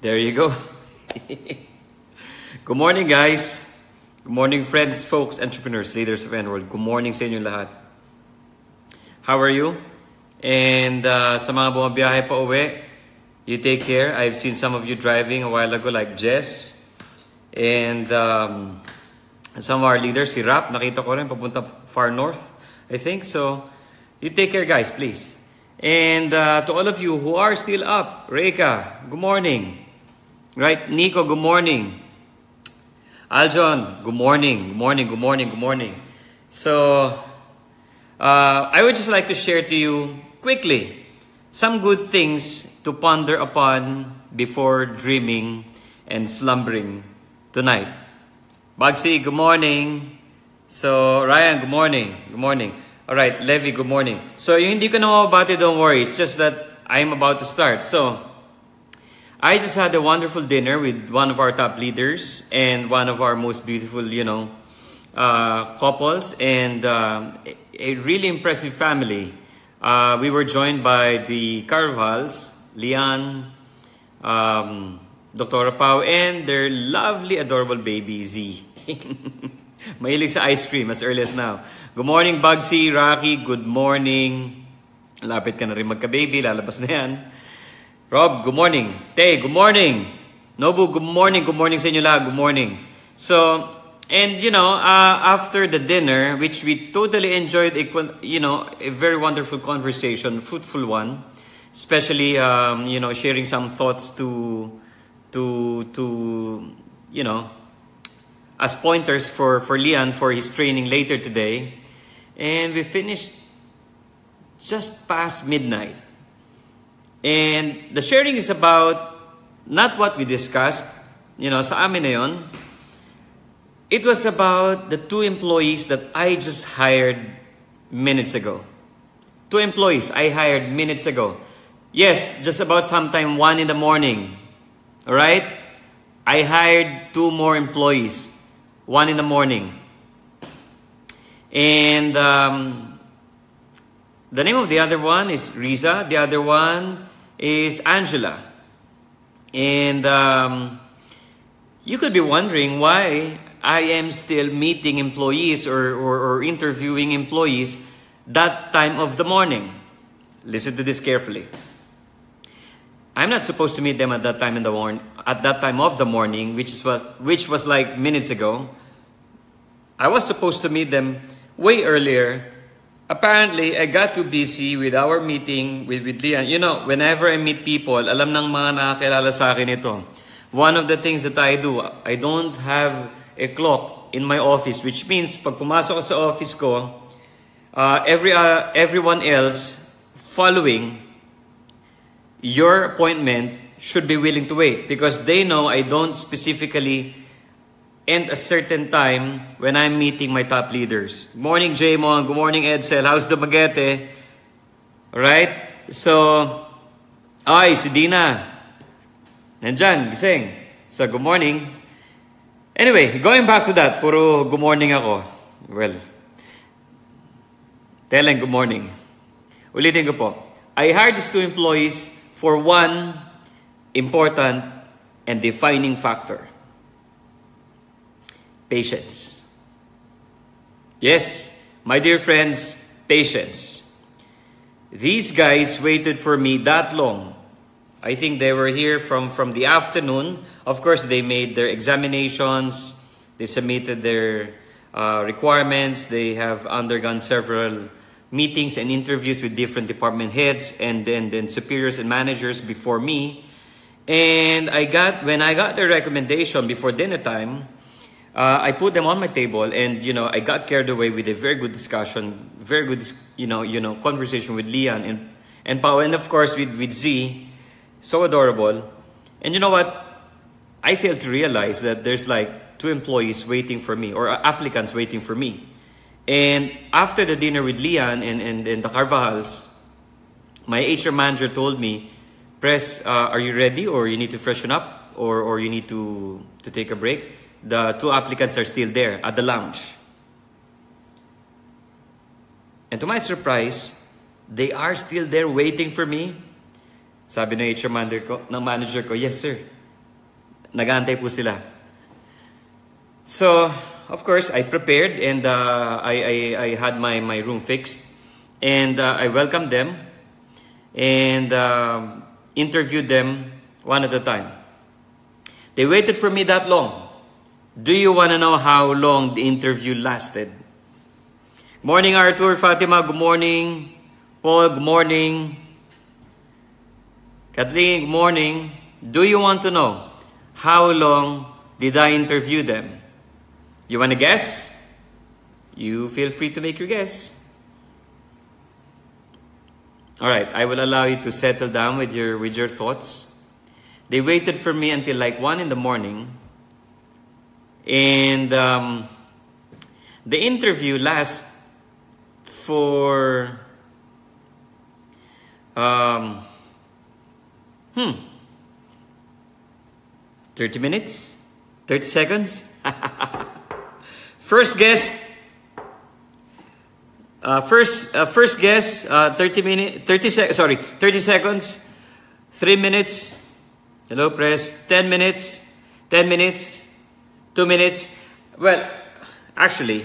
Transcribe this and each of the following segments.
There you go. Good morning, guys. Good morning, friends, folks, entrepreneurs, leaders of NWorld. Good morning sa inyo lahat. How are you? And sa mga bumabiyahe pa uwi, you take care. I've seen some of you driving a while ago like Jess. And some of our leaders, si Rap, nakita ko rin, papunta far north, I think. So, you take care, guys, please. And to all of you who are still up, Reka, good morning. Right, Nico, good morning. Aljon, good morning, good morning, good morning, good morning. So, I would just like to share to you quickly some good things to ponder upon before dreaming and slumbering tonight. Bagsy, good morning. So, Ryan, good morning. Good morning. All right, Levi, good morning. So, yung hindi ko na mababati, don't worry. It's just that I'm about to start. So, I just had a wonderful dinner with one of our top leaders and one of our most beautiful, couples and a really impressive family. We were joined by the Carvals, Lian, Dr. Pau, and their lovely, adorable baby, Z. Mahilig sa ice cream as early as now. Good morning, Bugsy, Rocky, good morning. Lapit ka na rin magka-baby, lalabas na yan. Rob, good morning. Tay, good morning. Nobu, good morning. Good morning sa inyo lahat. Good morning. So, and after the dinner, which we totally enjoyed, a very wonderful conversation, fruitful one, especially, sharing some thoughts to as pointers for Lian for his training later today. And we finished just past midnight. And the sharing is about not what we discussed, sa amin na yun. It was about the 2 employees that I just hired minutes ago. 2 employees I hired minutes ago. Yes, just about sometime 1 in the morning. Alright? I hired 2 more employees. 1 in the morning. And the name of the other one is Riza. The other one is Angela. And you could be wondering why I am still meeting employees or interviewing employees that time of the morning. Listen to this carefully. I'm not supposed to meet them at that time in the morning, at that time of the morning, which was like minutes ago. I was supposed to meet them way earlier. Apparently, I got too busy with our meeting with Lian. Whenever I meet people, alam ng mga nakakilala sa akin ito. One of the things that I do, I don't have a clock in my office, which means pag pumasok ka sa office ko, everyone else following your appointment should be willing to wait because they know I don't specifically end a certain time when I'm meeting my top leaders. Good morning, Jaymon. Good morning, Edsel. How's the baguette? Alright? So, si Dina. Nandyan, gising. So, good morning. Anyway, going back to that, puro good morning ako. Well, telling good morning. Ulitin ko po. I hired these 2 employees for one important and defining factor. Patience. Yes, my dear friends, patience. These guys waited for me that long. I think they were here from the afternoon. Of course, they made their examinations. They submitted their requirements. They have undergone several meetings and interviews with different department heads and then superiors and managers before me. And when I got their recommendation before dinner time, I put them on my table and, I got carried away with a very good discussion, very good, conversation with Lian and Pao, and of course with Z, so adorable. And you know what? I failed to realize that there's like 2 employees waiting for me or applicants waiting for me. And after the dinner with Lian and the Carvajals, my HR manager told me, Pres, are you ready or you need to freshen up or you need to take a break? The 2 applicants are still there at the lounge. And to my surprise, they are still there waiting for me. Sabi ng HR manager ko, yes sir, Nag-aantay po sila. So, of course, I prepared and I had my room fixed. And I welcomed them and interviewed them one at a time. They waited for me that long. Do you want to know how long the interview lasted? Good morning, Arthur, Fatima, good morning. Paul, good morning. Kathleen, good morning. Do you want to know how long did I interview them? You want to guess? You feel free to make your guess. All right, I will allow you to settle down with your thoughts. They waited for me until like 1 in the morning. And the interview lasted for 30 minutes? 30 seconds? First guess. First guess, 30 seconds, 3 minutes, hello press, 10 minutes, 10 minutes, 2 minutes. Well, actually,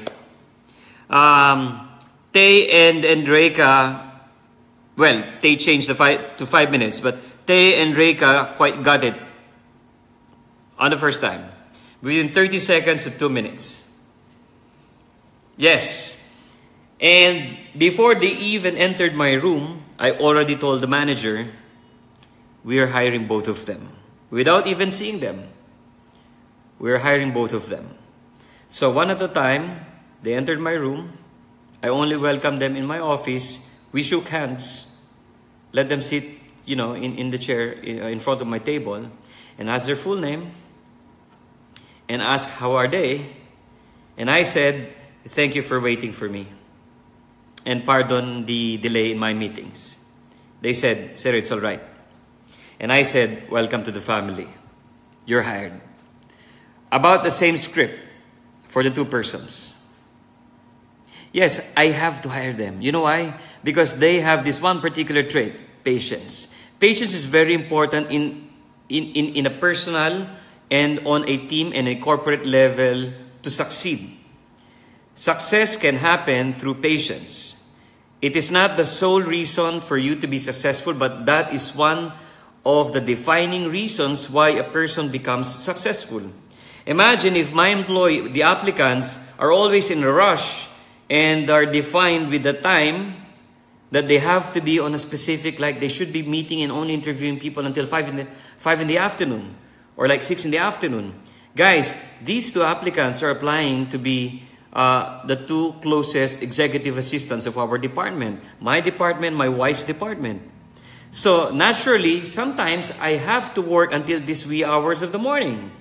Tay and Reika, well, Tay changed to 5 minutes, but Tay and Reika quite got it on the first time, within 30 seconds to 2 minutes. Yes. And before they even entered my room, I already told the manager, we are hiring both of them. Without even seeing them, we are hiring both of them. So one at a time, they entered my room. I only welcomed them in my office. We shook hands, let them sit, in the chair in front of my table, and asked their full name, and asked how are they. And I said, thank you for waiting for me. And pardon the delay in my meetings. They said, sir, it's all right. And I said, welcome to the family. You're hired. About the same script for the 2 persons. Yes, I have to hire them. You know why? Because they have this one particular trait, patience. Patience is very important in a personal and on a team and a corporate level to succeed. Success can happen through patience. It is not the sole reason for you to be successful, but that is one of the defining reasons why a person becomes successful. Imagine if my employee, the applicants, are always in a rush and are defined with the time that they have to be on a specific, like they should be meeting and only interviewing people until 5 in the afternoon or like 6 in the afternoon. Guys, these 2 applicants are applying to be the 2 closest executive assistants of our department. My department, my wife's department. So naturally, sometimes I have to work until these wee hours of the morning.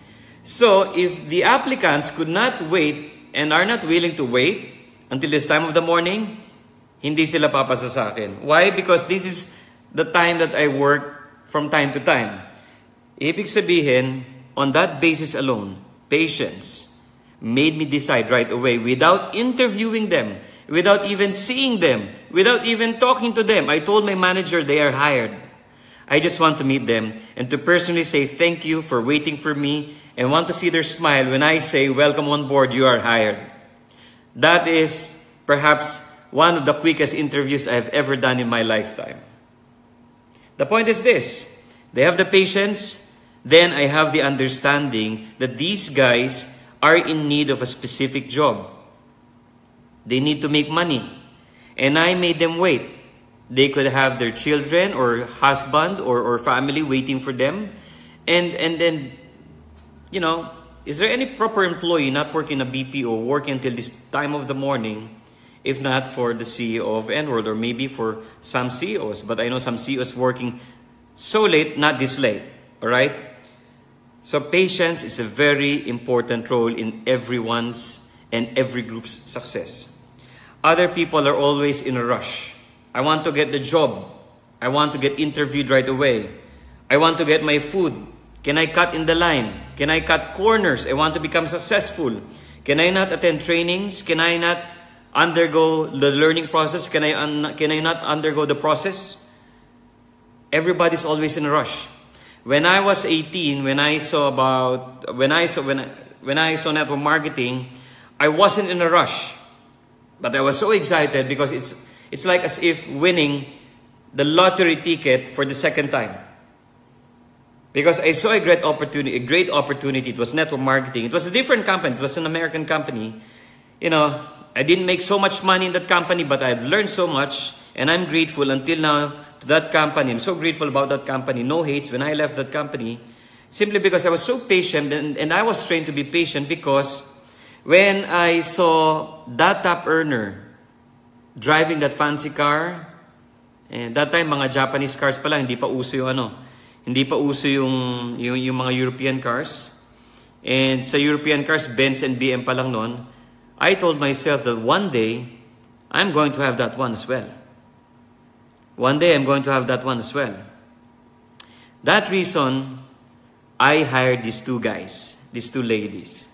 So if the applicants could not wait and are not willing to wait until this time of the morning, hindi sila papasa sa akin. Why? Because this is the time that I work from time to time. Ibig sabihin, on that basis alone, patience made me decide right away without interviewing them, without even seeing them, without even talking to them. I told my manager they are hired. I just want to meet them and to personally say thank you for waiting for me and want to see their smile when I say welcome on board, you are hired. That is perhaps one of the quickest interviews I've ever done in my lifetime. The point is this, they have the patience, then I have the understanding that these guys are in need of a specific job. They need to make money. And I made them wait. They could have their children or husband or family waiting for them. And then, is there any proper employee not working a BPO working until this time of the morning, if not for the CEO of NWorld or maybe for some CEOs? But I know some CEOs working so late, not this late. All right? So patience is a very important role in everyone's and every group's success. Other people are always in a rush. I want to get the job. I want to get interviewed right away. I want to get my food. Can I cut in the line? Can I cut corners? I want to become successful. Can I not attend trainings? Can I not undergo the learning process? Can I not undergo the process? Everybody's always in a rush. when I was 18, when I saw network marketing, I wasn't in a rush, but I was so excited because it's like as if winning the lottery ticket for the second time. Because I saw a great opportunity. It was network marketing. It was a different company. It was an American company. You know, I didn't make so much money in that company, but I've learned so much, and I'm grateful until now to that company. I'm so grateful about that company. No hates when I left that company, simply because I was so patient, and I was trained to be patient because when I saw that top earner driving that fancy car, and that time mga Japanese cars pa lang, hindi pa uso yung mga European cars. And sa European cars, Benz and BM pa lang noon, I told myself that one day, I'm going to have that one as well. One day, I'm going to have that one as well. That reason, I hired these two guys, these two ladies.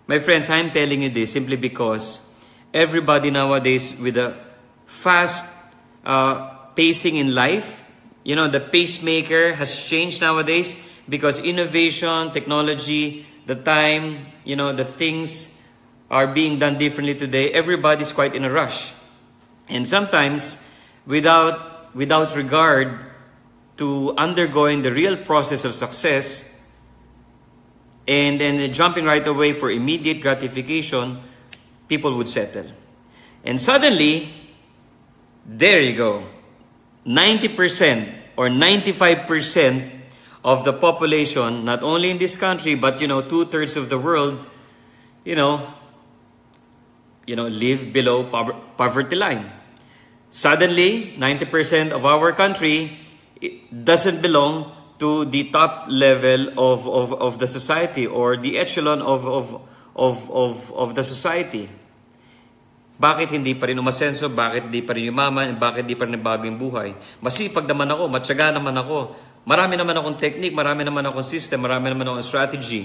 My friends, I'm telling you this simply because everybody nowadays with a fast pacing in life, you know, the pacemaker has changed nowadays because innovation, technology, the time, you know, the things are being done differently today. Everybody's quite in a rush. And sometimes, without regard to undergoing the real process of success and then jumping right away for immediate gratification, people would settle. And suddenly, there you go. 90% or 95% of the population, not only in this country, but, you know, 2/3 of the world, you know, live below poverty line. Suddenly, 90% of our country doesn't belong to the top level of the society or the echelon of the society. Bakit hindi pa rin umasenso? Bakit hindi pa rin yumaman? Bakit hindi pa rin bago yung buhay? Masipag naman ako, matyaga naman ako. Marami naman akong technique, marami naman akong system, marami naman akong strategy.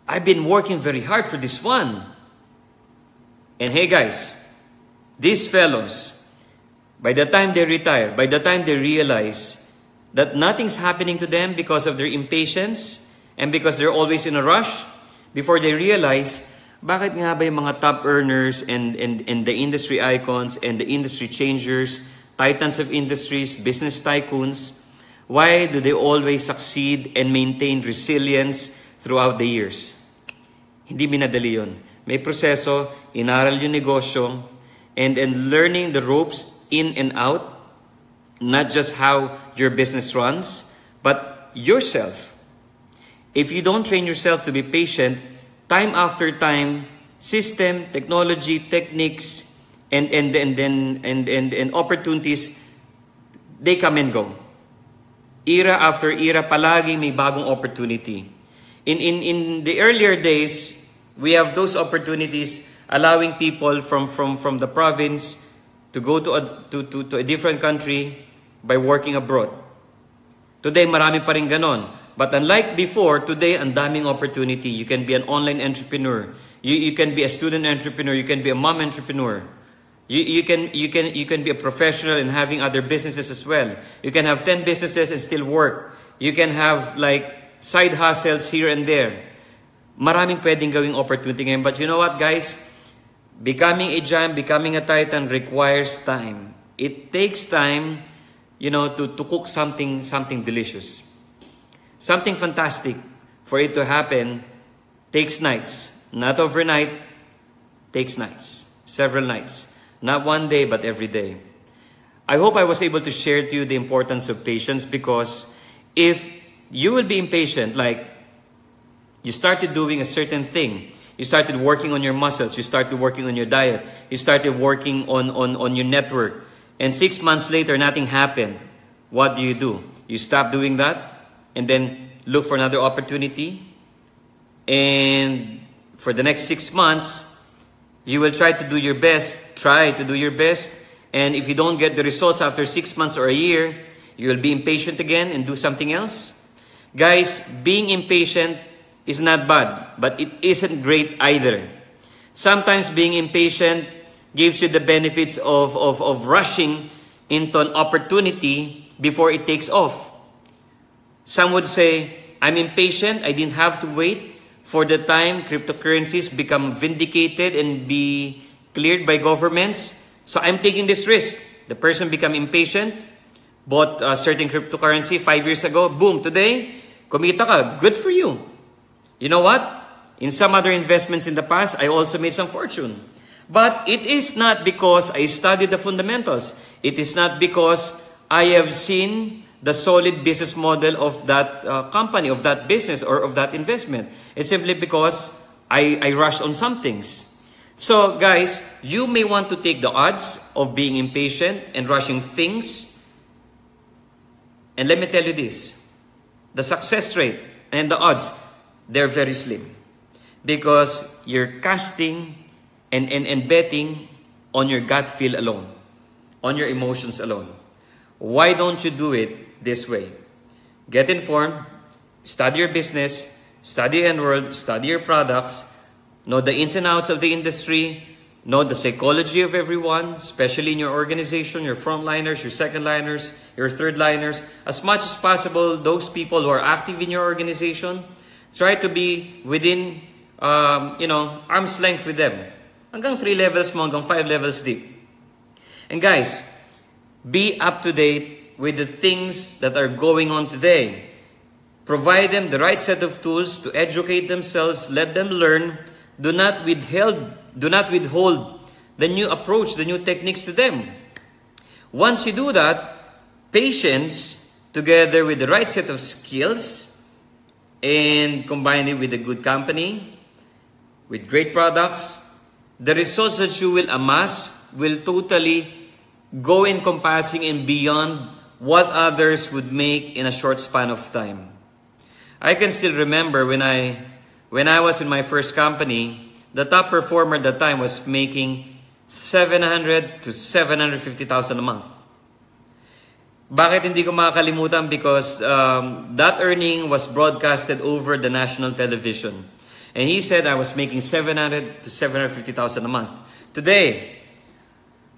I've been working very hard for this one. And hey guys, these fellows, by the time they retire, by the time they realize that nothing's happening to them because of their impatience and because they're always in a rush, before they realize, bakit nga ba yung mga top earners and the industry icons and the industry changers, titans of industries, business tycoons, why do they always succeed and maintain resilience throughout the years? Hindi minadali yun. May proseso, inaral yung negosyo, and learning the ropes in and out, not just how your business runs, but yourself. If you don't train yourself to be patient, time after time, system, technology, techniques, and opportunities, they come and go. Era after era, palagi may bagong opportunity. In the earlier days, we have those opportunities allowing people from the province to go to a different country by working abroad. Today, marami pa rin ganon. But unlike before, today, ang daming opportunity. You can be an online entrepreneur. You can be a student entrepreneur. You can be a mom entrepreneur. You can be a professional and having other businesses as well. You can have 10 businesses and still work. You can have like side hustles here and there. Maraming pwedeng gawing opportunity ngayon. But you know what, guys? Becoming a giant, becoming a titan requires time. It takes time, you know, to cook something delicious. Something fantastic. For it to happen takes nights. Not overnight, takes nights. Several nights. Not one day, but every day. I hope I was able to share to you the importance of patience, because if you will be impatient, like you started doing a certain thing, you started working on your muscles, you started working on your diet, you started working on your network, and 6 months later, nothing happened. What do? You stop doing that, and then look for another opportunity. And for the next 6 months, you will try to do your best. And if you don't get the results after 6 months or a year, you will be impatient again and do something else. Guys, being impatient is not bad, but it isn't great either. Sometimes being impatient gives you the benefits of rushing into an opportunity before it takes off. Some would say, I'm impatient. I didn't have to wait for the time cryptocurrencies become vindicated and be cleared by governments. So I'm taking this risk. The person become impatient, bought a certain cryptocurrency 5 years ago. Boom, today, kumita ka. Good for you. You know what? In some other investments in the past, I also made some fortune. But it is not because I studied the fundamentals. It is not because I have seen the solid business model of that company, of that business, or of that investment. It's simply because I rushed on some things. So guys, you may want to take the odds of being impatient and rushing things. And let me tell you this. The success rate and the odds, they're very slim. Because you're casting and betting on your gut feel alone. On your emotions alone. Why don't you do it this way? Get informed, study your business, study NWorld, study your products, know the ins and outs of the industry, know the psychology of everyone, especially in your organization, your frontliners, your second-liners, your third-liners. As much as possible, those people who are active in your organization, try to be within, arm's length with them. Hanggang 3 levels mo, hanggang 5 levels deep. And guys, be up to date with the things that are going on today. Provide them the right set of tools to educate themselves, let them learn. Do not withhold the new approach, the new techniques to them. Once you do that, patience together with the right set of skills and combine it with a good company, with great products, the results that you will amass will totally go encompassing and beyond what others would make in a short span of time. I can still remember when I was in my first company, the top performer at that time was making 700 to 750,000 a month. Bakit hindi ko makakalimutan? Because that earning was broadcasted over the national television. And he said I was making 700 to 750,000 a month. Today,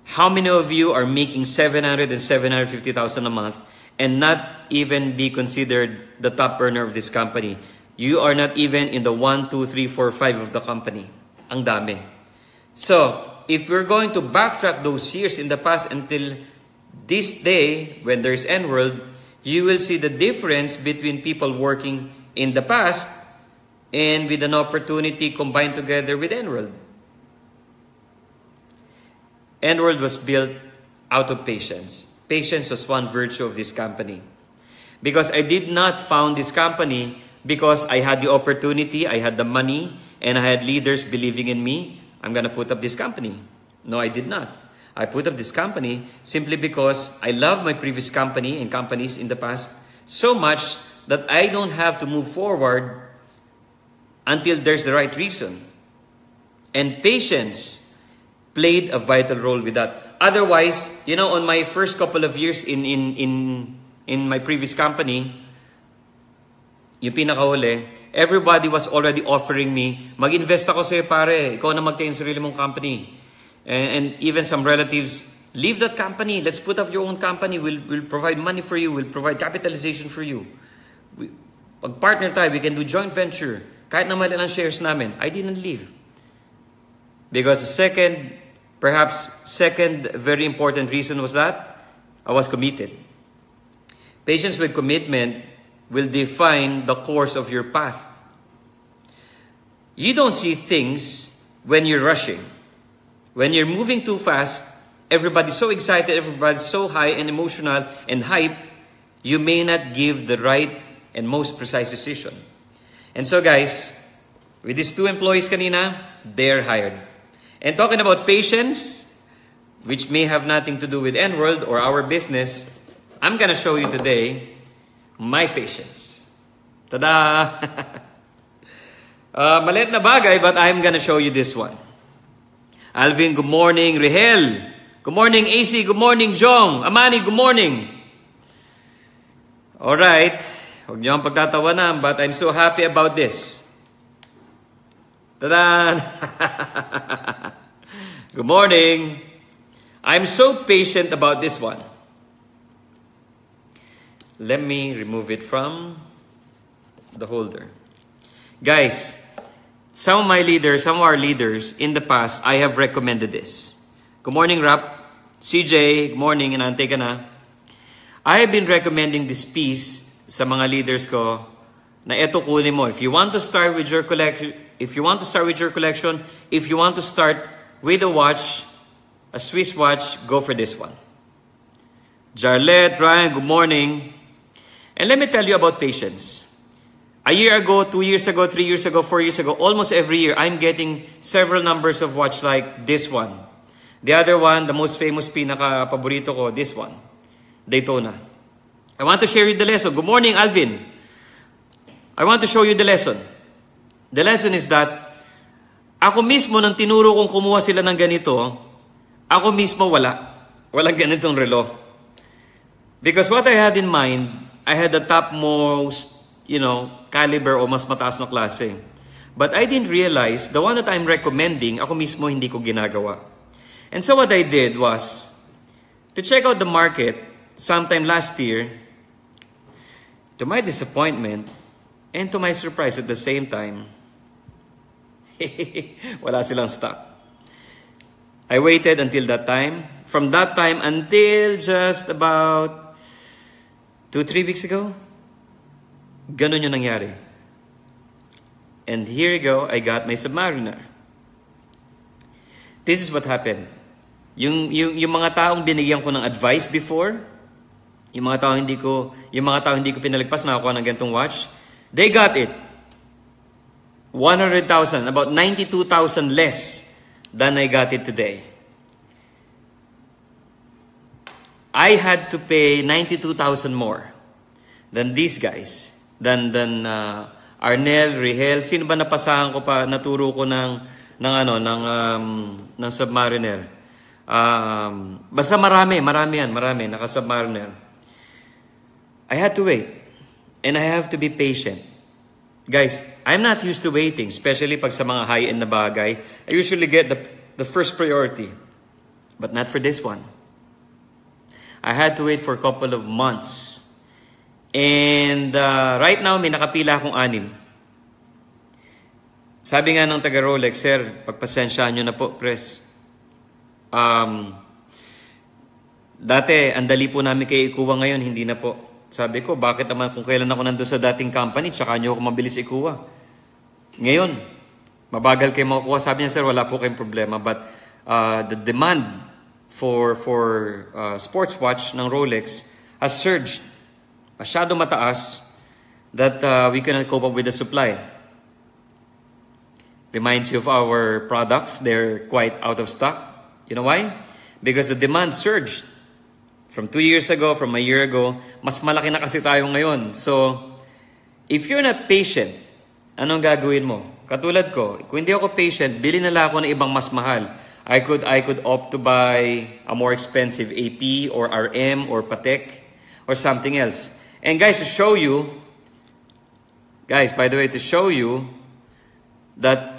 how many of you are making 700 and 750,000 a month and not even be considered the top earner of this company? You are not even in the 1, 2, 3, 4, 5 of the company. Ang dami. So, if we're going to backtrack those years in the past until this day, when there's NWorld, you will see the difference between people working in the past and with an opportunity combined together with NWorld. NWorld was built out of patience. Patience was one virtue of this company. Because I did not found this company because I had the opportunity, I had the money, and I had leaders believing in me. I'm going to put up this company. No, I did not. I put up this company simply because I love my previous company and companies in the past so much that I don't have to move forward until there's the right reason. And patience played a vital role with that. Otherwise, on my first couple of years in my previous company, yung pinakahuli, everybody was already offering me, mag-invest ako sa'yo pare, ikaw na magtayo ng sarili mong company. And even some relatives, leave that company, let's put up your own company, we'll provide money for you, we'll provide capitalization for you. Pag-partner tayo, we can do joint venture. Kahit na mali ang shares namin, I didn't leave. Because the second very important reason was that I was committed. Patience with commitment will define the course of your path. You don't see things when you're rushing. When you're moving too fast, everybody's so excited, everybody's so high and emotional and hype, you may not give the right and most precise decision. And so guys, with these 2 employees kanina, they're hired. And talking about patience, which may have nothing to do with NWorld or our business, I'm gonna show you today my patience. Tada! Maliit na bagay, but I'm gonna show you this one. Alvin, good morning. Rihel, good morning. AC, good morning. Jong, Amani, good morning. Alright, huwag niyo ang pagtatawanan, but I'm so happy about this. Tada! Good morning. I'm so patient about this one. Let me remove it from the holder. Guys, some of our leaders in the past, I have recommended this. Good morning, Rap. CJ, good morning, inaantay ka na. I have been recommending this piece sa mga leaders ko na eto kunin mo. If you want to start with your collection, if you want to start with a watch, a Swiss watch, go for this one. Jarlette, Ryan, good morning. And let me tell you about patience. A year ago, 2 years ago, 3 years ago, 4 years ago, almost every year, I'm getting several numbers of watch like this one. The other one, the most famous pinaka-paborito ko, this one, Daytona. I want to share you the lesson. Good morning, Alvin. I want to show you the lesson. The lesson is that, ako mismo, nang tinuro kong kumuha sila ng ganito, ako mismo walang ganitong relo. Because what I had in mind, I had the topmost, caliber o mas mataas na klase. But I didn't realize, the one that I'm recommending, ako mismo hindi ko ginagawa. And so what I did was, to check out the market, sometime last year, to my disappointment, and to my surprise at the same time, wala silang stock. I waited until that time. From that time until just about 2-3 weeks ago, ganun yung nangyari. And here you go, I got my Submariner. This is what happened. Yung mga taong binigyan ko ng advice before, yung mga taong hindi ko pinalagpas na nakakuha ng ganitong watch, they got it. 100,000, about 92,000 less than I got it today. I had to pay 92,000 more than these guys. Than Arnel, Rihel, sino ba napasahan ko pa, naturo ko ng Submariner. Basta marami, naka-Submariner. I had to wait. And I have to be patient. Guys, I'm not used to waiting, especially pag sa mga high-end na bagay. I usually get the first priority. But not for this one. I had to wait for a couple of months. And right now, may nakapila akong 6. Sabi nga ng taga Rolex, sir, pagpasensyaan nyo na po, press. Dati, ang dali po namin kayo ikuha ngayon, hindi na po. Sabi ko, bakit naman kung kailan ako nandun sa dating company, tsaka nyo ako mabilis ikuha. Ngayon, mabagal kayo makukuha. Sabi niya, sir, wala po kayong problema. But the demand for sports watch ng Rolex has surged. Masyado mataas that we cannot cope up with the supply. Reminds you of our products. They're quite out of stock. You know why? Because the demand surged. From 2 years ago, from a year ago, mas malaki na kasi tayo ngayon. So, if you're not patient, anong gagawin mo? Katulad ko, kung hindi ako patient, bili na lang ako ng ibang mas mahal. I could opt to buy a more expensive AP or RM or Patek or something else. And guys, to show you that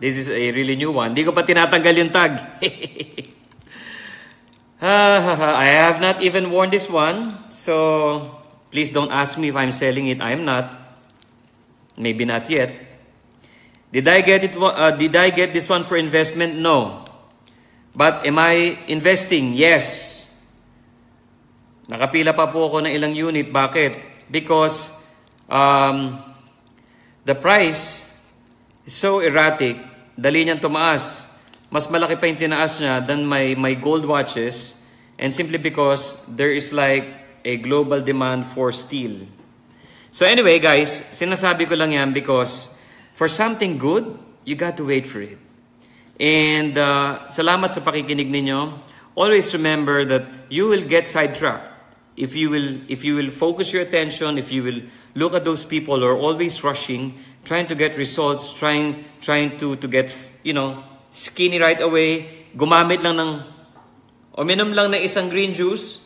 this is a really new one. Hindi ko pa tinatanggal yung tag. I have not even worn this one. So, please don't ask me if I'm selling it. I am not. Maybe not yet. Did I get this one for investment? No. But am I investing? Yes. Nakapila pa po ako ng ilang unit. Bakit? Because the price is so erratic. Dali niyang tumaas. Mas malaki pa yung tinaas niya than my gold watches. And simply because there is like a global demand for steel. So anyway, guys, sinasabi ko lang yan because for something good, you got to wait for it. And salamat sa pakikinig ninyo. Always remember that you will get sidetracked. If you will focus your attention, if you will look at those people who are always rushing, trying to get results, trying to get, skinny right away, gumamit lang uminom lang ng isang green juice.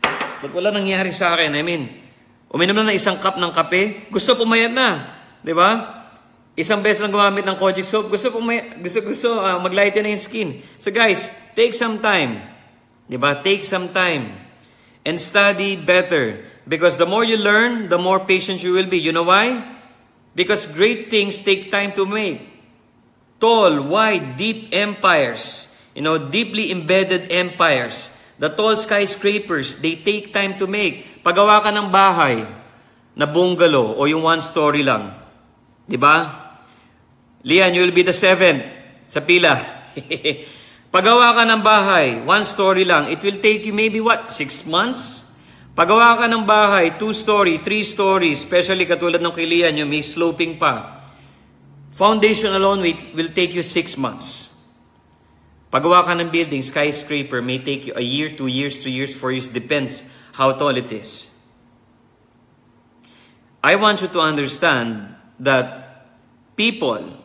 Ba't wala nangyari sa akin? I mean, uminom lang ng isang cup ng kape, gusto pumayat na. Di ba? Isang beses lang gumamit ng kojic soap, gusto mag-lighten na yung skin. So guys, take some time. Diba? Take some time. and study better. Because the more you learn, the more patient you will be. You know why? Because great things take time to make. Tall, wide, deep empires. Deeply embedded empires. The tall skyscrapers, they take time to make. Pagawa ka ng bahay na bungalow o yung one story lang. Diba? Lian, you will be the 7th sa pila. Pagawa ka ng bahay, one story lang. It will take you maybe 6 months? Pagawa ka ng bahay, 2 story, 3 story, especially katulad ng kilian nyo, may sloping pa. Foundation alone will take you 6 months. Pagawa ka ng building, skyscraper, may take you a year, 2 years, 3 years, 4 years, depends how tall it is. I want you to understand that people,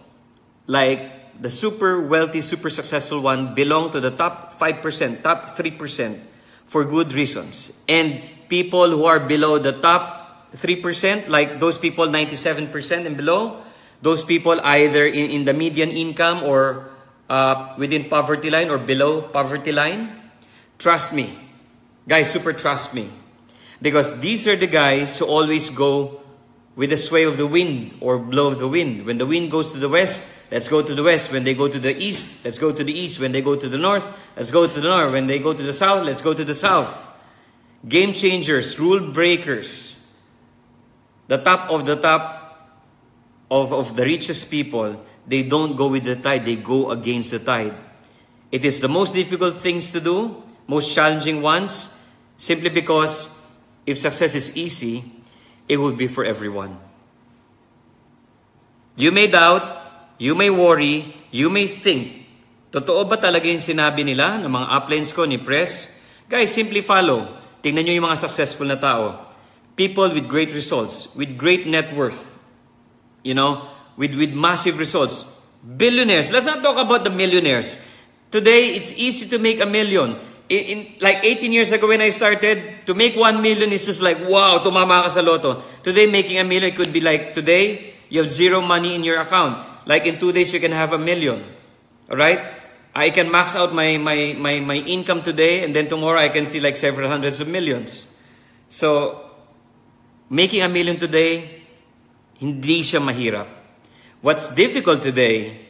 like the super wealthy, super successful one, belong to the top 5%, top 3% for good reasons. And people who are below the top 3%, like those people 97% and below, those people either in the median income or within poverty line or below poverty line, trust me. Guys, super trust me. Because these are the guys who always go with the sway of the wind or blow of the wind. When the wind goes to the west, let's go to the west. When they go to the east, let's go to the east. When they go to the north, let's go to the north. When they go to the south, let's go to the south. Game changers, rule breakers, the top of the richest people, they don't go with the tide, they go against the tide. It is the most difficult things to do, most challenging ones, simply because if success is easy, it would be for everyone. You may doubt, you may worry, you may think, totoo ba talaga yung sinabi nila ng mga uplines ko ni Press? Guys, simply follow. Tingnan nyo yung mga successful na tao. People with great results, with great net worth, with massive results. Billionaires. Let's not talk about the millionaires. Today, it's easy to make $1 million. In like 18 years ago when I started, to make 1 million is just like, wow, tumama ka sa loto. Today, making $1 million, it could be like, today, you have zero money in your account. Like in 2 days, you can have $1 million. Alright? I can max out my income today, and then tomorrow I can see like several hundreds of millions. So, making $1 million today, hindi siya mahirap. What's difficult today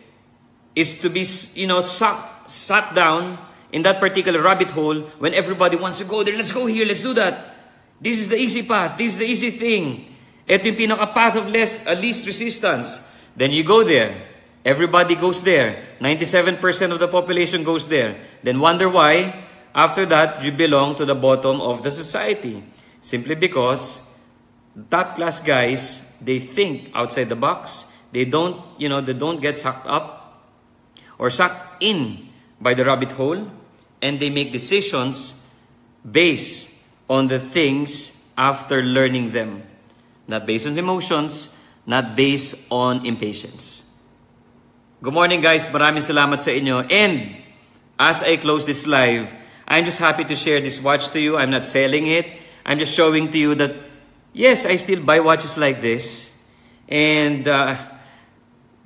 is to be, sucked down in that particular rabbit hole when everybody wants to go there. Let's go here, let's do that. This is the easy path. This is the easy thing. Ito yung pinaka-path of least resistance. Then you go there. Everybody goes there. 97% of the population goes there. Then wonder why, after that, you belong to the bottom of the society. Simply because top-class guys, they think outside the box. They don't get sucked up or sucked in by the rabbit hole. And they make decisions based on the things after learning them. Not based on emotions, not based on impatience. Good morning guys, maraming salamat sa inyo. And as I close this live, I'm just happy to share this watch to you. I'm not selling it. I'm just showing to you that, yes, I still buy watches like this. And,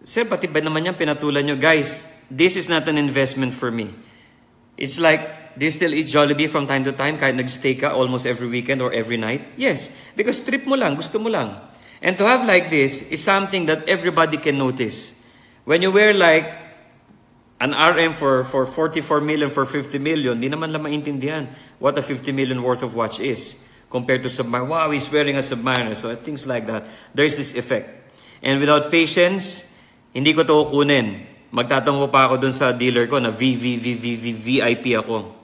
sir, pati ba naman yan pinatulan nyo? Guys, this is not an investment for me. It's like, do you still eat Jollibee from time to time kahit nag-stay ka almost every weekend or every night? Yes, because trip mo lang, gusto mo lang. And to have like this is something that everybody can notice. When you wear like an RM for 44 million, for 50 million, di naman lang maintindihan what a 50 million worth of watch is compared to Submariner. Wow, he's wearing a Submariner. So things like that. There's this effect. And without patience, hindi ko to kukunin. Magtatango pa ako dun sa dealer ko na VIP ako.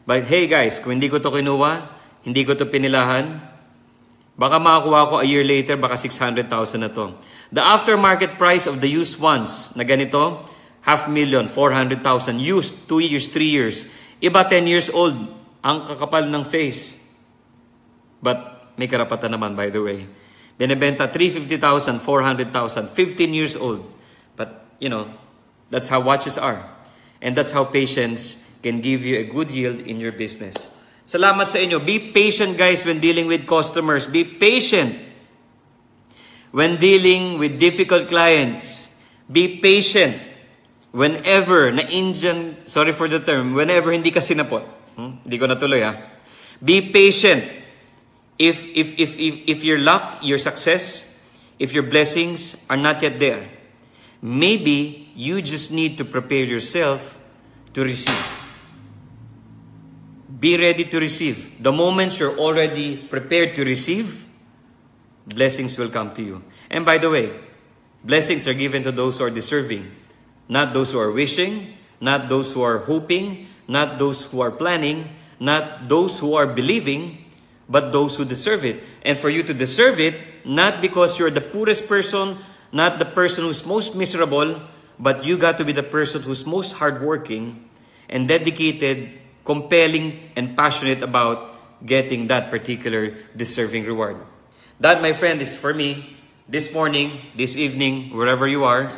But hey guys, kung hindi ko to kinuha, hindi ko to pinilahan, baka makakuha ko a year later, baka 600,000 na to. The aftermarket price of the used ones na ganito, 500,000, 400,000. Used, 2 years, 3 years. Iba 10 years old, ang kakapal ng face. But may karapatan naman, by the way. Binibenta 350,000, 400,000, 15 years old. But, that's how watches are. And that's how patience can give you a good yield in your business. Salamat sa inyo. Be patient, guys, when dealing with customers. Be patient when dealing with difficult clients. Be patient whenever whenever hindi ka sinapot. Hindi ko natuloy Be patient. If your luck, your success, if your blessings are not yet there, maybe you just need to prepare yourself to receive. Be ready to receive. The moment you're already prepared to receive, blessings will come to you. And by the way, blessings are given to those who are deserving, not those who are wishing, not those who are hoping, not those who are planning, not those who are believing, but those who deserve it. And for you to deserve it, not because you're the poorest person, not the person who's most miserable, but you got to be the person who's most hardworking and dedicated, compelling, and passionate about getting that particular deserving reward. That, my friend, is for me this morning, this evening, wherever you are.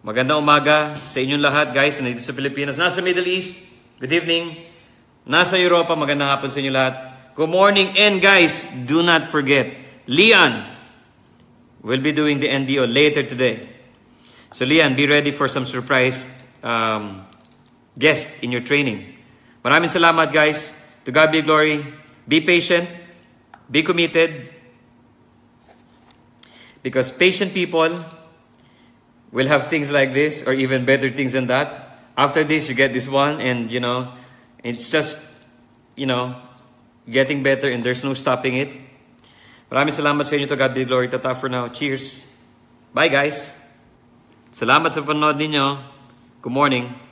Magandang umaga sa inyong lahat, guys, na dito sa Pilipinas. Nasa Middle East, good evening. Nasa Europa, magandang hapon sa inyong lahat. Good morning. And guys, do not forget, Leon will be doing the NDO later today. So Leon, be ready for some surprise guest in your training. Maraming salamat, guys. To God be glory. Be patient. Be committed. Because patient people will have things like this or even better things than that. After this, you get this one and, it's just, getting better and there's no stopping it. Maraming salamat sa inyo. To God be glory. Tata for now. Cheers. Bye, guys. Salamat sa panonood ninyo. Good morning.